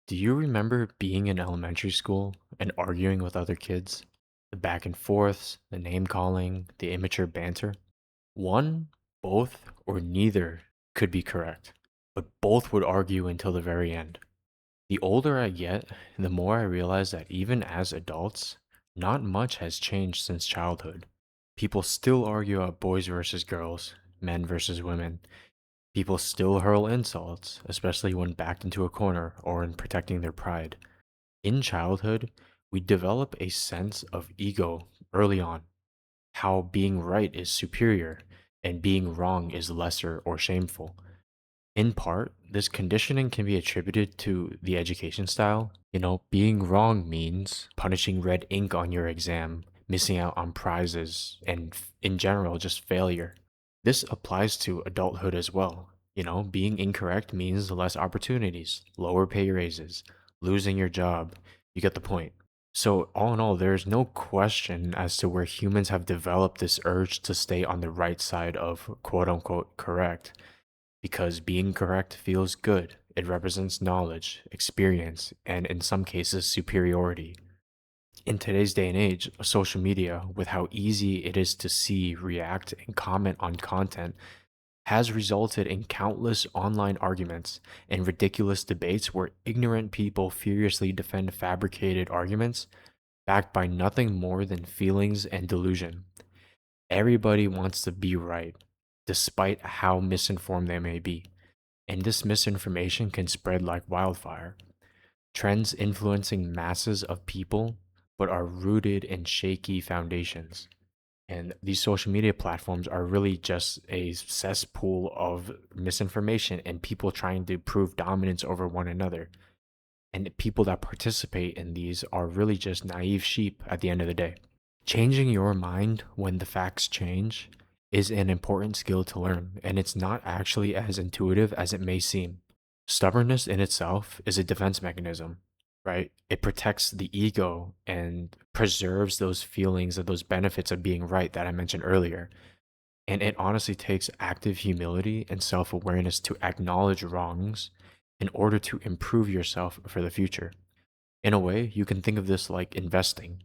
Do you remember being in elementary school and arguing with other kids? The back and forths, the name calling, the immature banter? One, both, or neither could be correct, but both would argue until the very end. The older I get, the more I realize that even as adults, not much has changed since childhood. People still argue about boys versus girls, men versus women. People still hurl insults, especially when backed into a corner or in protecting their pride. In childhood, we develop a sense of ego early on, how being right is superior and being wrong is lesser or shameful. In part, this conditioning can be attributed to the education style. Being wrong means punishing red ink on your exam, missing out on prizes, and in general, just failure. This applies to adulthood as well. Being incorrect means less opportunities, lower pay raises, losing your job. You get the point. So, all in all, there's no question as to where humans have developed this urge to stay on the right side of quote unquote correct because being correct feels good. It represents knowledge, experience, and in some cases, superiority. In today's day and age, social media, with how easy it is to see, react, and comment on content, has resulted in countless online arguments and ridiculous debates where ignorant people furiously defend fabricated arguments backed by nothing more than feelings and delusion. Everybody wants to be right, despite how misinformed they may be. And this misinformation can spread like wildfire. Trends influencing masses of people, but are rooted in shaky foundations. And these social media platforms are really just a cesspool of misinformation and people trying to prove dominance over one another. And the people that participate in these are really just naive sheep at the end of the day. Changing your mind when the facts change is an important skill to learn, and it's not actually as intuitive as it may seem. Stubbornness in itself is a defense mechanism, right? It protects the ego and preserves those feelings of those benefits of being right that I mentioned earlier. And it honestly takes active humility and self awareness to acknowledge wrongs in order to improve yourself for the future. In a way, you can think of this like investing,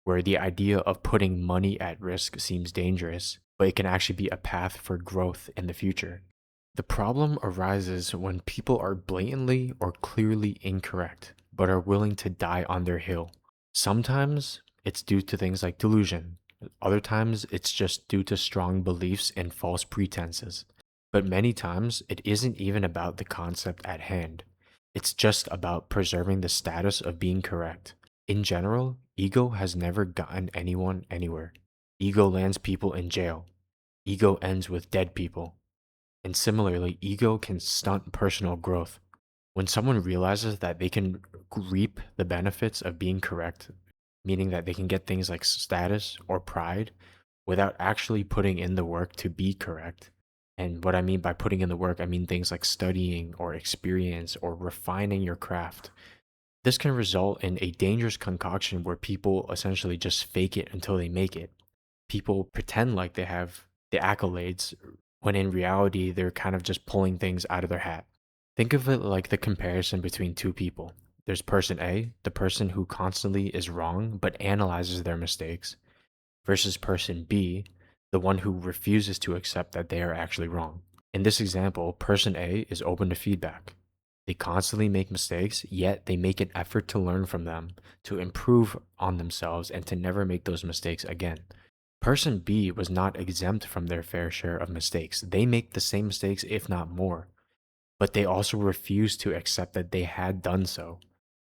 where the idea of putting money at risk seems dangerous, but it can actually be a path for growth in the future. The problem arises when people are blatantly or clearly incorrect, but are willing to die on their hill. Sometimes it's due to things like delusion, other times it's just due to strong beliefs and false pretenses. But many times it isn't even about the concept at hand. It's just about preserving the status of being correct. In general, ego has never gotten anyone anywhere. Ego lands people in jail. Ego ends with dead people. And similarly, ego can stunt personal growth. When someone realizes that they can reap the benefits of being correct, meaning that they can get things like status or pride without actually putting in the work to be correct. And what I mean by putting in the work, I mean things like studying or experience or refining your craft. This can result in a dangerous concoction where people essentially just fake it until they make it. People pretend like they have the accolades when in reality they're kind of just pulling things out of their hat. Think of it like the comparison between two people. There's person A, the person who constantly is wrong but analyzes their mistakes, versus person B, the one who refuses to accept that they are actually wrong. In this example, person A is open to feedback. They constantly make mistakes, yet they make an effort to learn from them, to improve on themselves, and to never make those mistakes again. Person B was not exempt from their fair share of mistakes. They make the same mistakes, if not more, but they also refused to accept that they had done so.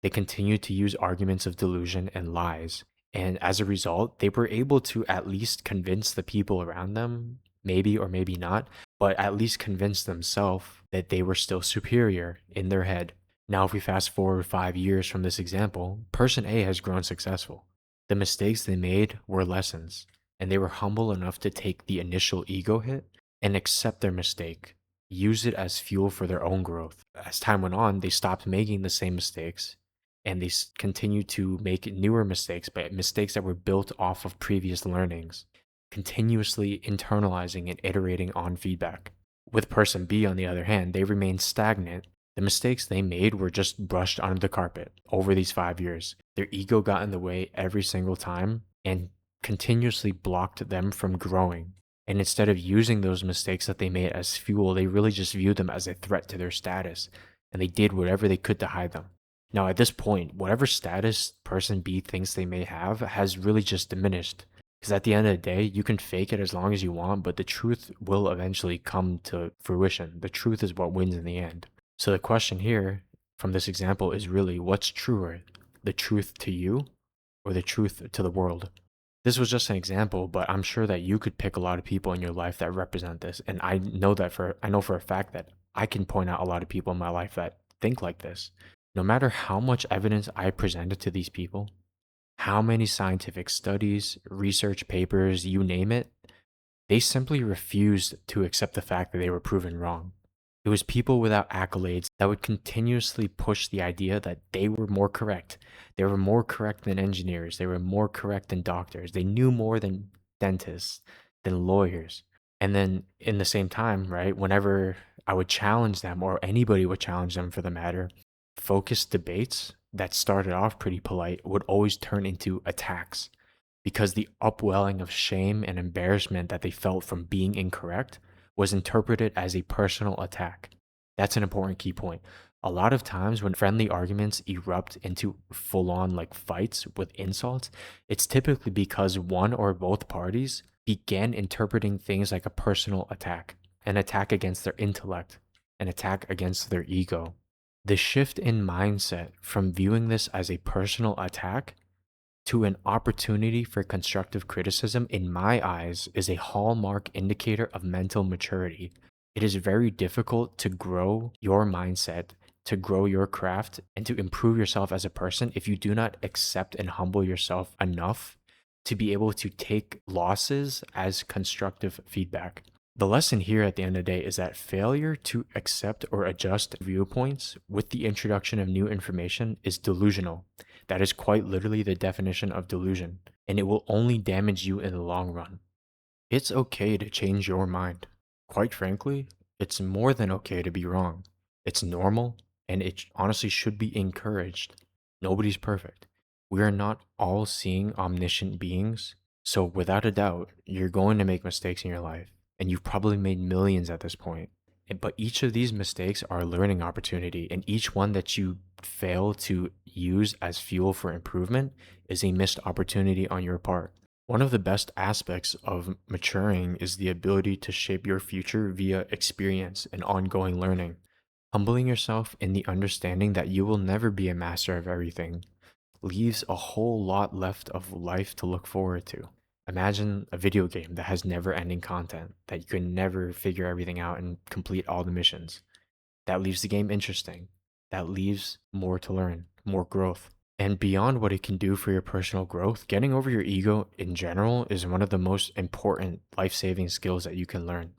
They continued to use arguments of delusion and lies. And as a result, they were able to at least convince the people around them, maybe or maybe not, but at least convince themselves that they were still superior in their head. Now, if we fast forward 5 years from this example, person A has grown successful. The mistakes they made were lessons, and they were humble enough to take the initial ego hit and accept their mistake, use it as fuel for their own growth. As time went on, they stopped making the same mistakes and they continued to make newer mistakes, but mistakes that were built off of previous learnings, continuously internalizing and iterating on feedback. With person B, on the other hand, they remained stagnant The mistakes they made were just brushed under the carpet over these 5 years. Their ego got in the way every single time and continuously blocked them from growing. And instead of using those mistakes that they made as fuel, they really just viewed them as a threat to their status. And they did whatever they could to hide them. Now, at this point, whatever status person B thinks they may have has really just diminished. Because at the end of the day, you can fake it as long as you want, but the truth will eventually come to fruition. The truth is what wins in the end. So the question here from this example is really what's truer, the truth to you or the truth to the world? This was just an example, but I'm sure that you could pick a lot of people in your life that represent this. And I know for a fact that I can point out a lot of people in my life that think like this. No matter how much evidence I presented to these people, how many scientific studies, research papers, you name it, they simply refused to accept the fact that they were proven wrong. It was people without accolades that would continuously push the idea that they were more correct. They were more correct than engineers. They were more correct than doctors. They knew more than dentists, than lawyers. And then in the same time, right, whenever I would challenge them or anybody would challenge them for the matter, focused debates that started off pretty polite would always turn into attacks because the upwelling of shame and embarrassment that they felt from being incorrect was interpreted as a personal attack. That's an important key point. A lot of times when friendly arguments erupt into full on like fights with insults, it's typically because one or both parties began interpreting things like a personal attack, an attack against their intellect, an attack against their ego. The shift in mindset from viewing this as a personal attack to an opportunity for constructive criticism, in my eyes, is a hallmark indicator of mental maturity. It is very difficult to grow your mindset, to grow your craft, and to improve yourself as a person if you do not accept and humble yourself enough to be able to take losses as constructive feedback. The lesson here at the end of the day is that failure to accept or adjust viewpoints with the introduction of new information is delusional. That is quite literally the definition of delusion, and it will only damage you in the long run. It's okay to change your mind. Quite frankly, it's more than okay to be wrong. It's normal, and it honestly should be encouraged. Nobody's perfect. We are not all seeing omniscient beings, so without a doubt, you're going to make mistakes in your life, and you've probably made millions at this point. But each of these mistakes are a learning opportunity, and each one that you fail to use as fuel for improvement is a missed opportunity on your part. One of the best aspects of maturing is the ability to shape your future via experience and ongoing learning. Humbling yourself in the understanding that you will never be a master of everything leaves a whole lot left of life to look forward to. Imagine a video game that has never ending content, that you can never figure everything out and complete all the missions. That leaves the game interesting. That leaves more to learn, more growth. And beyond what it can do for your personal growth, getting over your ego in general is one of the most important life saving skills that you can learn.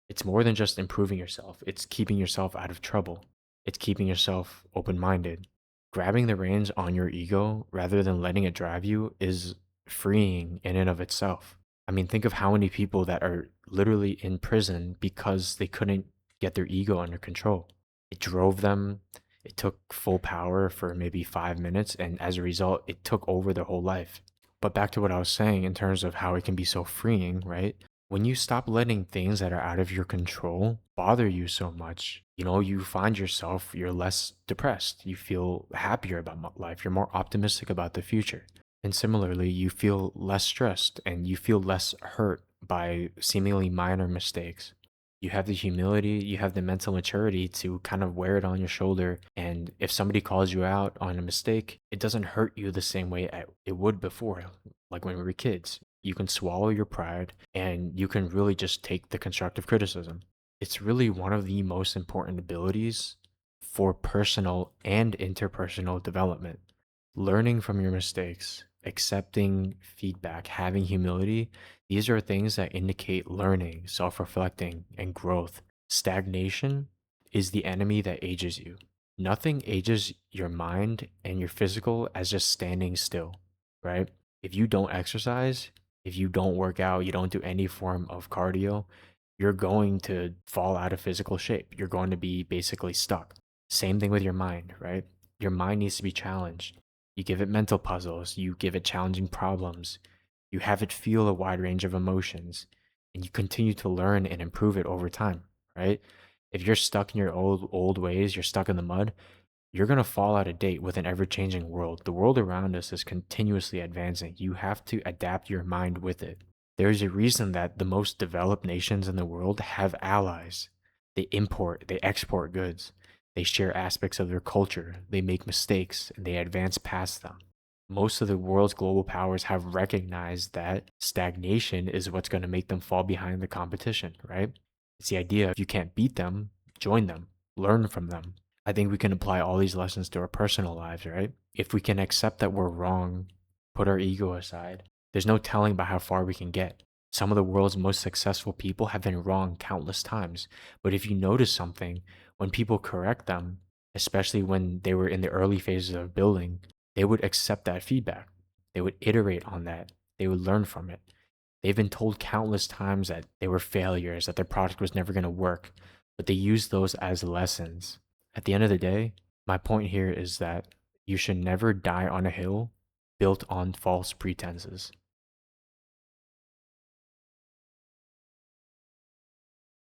It's more than just improving yourself, it's keeping yourself out of trouble, it's keeping yourself open minded. Grabbing the reins on your ego rather than letting it drive you is freeing in and of itself. I mean, think of how many people that are literally in prison because they couldn't get their ego under control. It drove them, it took full power for maybe 5 minutes, and as a result, it took over their whole life. But back to what I was saying in terms of how it can be so freeing, right? When you stop letting things that are out of your control bother you so much, you find yourself, you're less depressed. You feel happier about life. You're more optimistic about the future. And similarly, you feel less stressed and you feel less hurt by seemingly minor mistakes. You have the humility, you have the mental maturity to kind of wear it on your shoulder. And if somebody calls you out on a mistake, it doesn't hurt you the same way it would before, like when we were kids. You can swallow your pride and you can really just take the constructive criticism. It's really one of the most important abilities for personal and interpersonal development. Learning from your mistakes, accepting feedback, having humility, these are things that indicate learning, self reflecting, and growth. Stagnation is the enemy that ages you. Nothing ages your mind and your physical as just standing still, right? If you don't exercise, if you don't work out, you don't do any form of cardio, you're going to fall out of physical shape. You're going to be basically stuck. Same thing with your mind, right? Your mind needs to be challenged. You give it mental puzzles, you give it challenging problems, you have it feel a wide range of emotions, and you continue to learn and improve it over time, right? If you're stuck in your old ways, you're stuck in the mud, you're going to fall out of date with an ever-changing world. The world around us is continuously advancing. You have to adapt your mind with it. There's a reason that the most developed nations in the world have allies. They import, they export goods. They share aspects of their culture. They make mistakes and they advance past them. Most of the world's global powers have recognized that stagnation is what's going to make them fall behind the competition, right? It's the idea if you can't beat them, join them, learn from them. I think we can apply all these lessons to our personal lives, right? If we can accept that we're wrong, put our ego aside, there's no telling about how far we can get. Some of the world's most successful people have been wrong countless times. But if you notice something, when people correct them, especially when they were in the early phases of building, they would accept that feedback. They would iterate on that. They would learn from it. They've been told countless times that they were failures, that their product was never going to work, but they use those as lessons. At the end of the day, my point here is that you should never die on a hill built on false pretenses.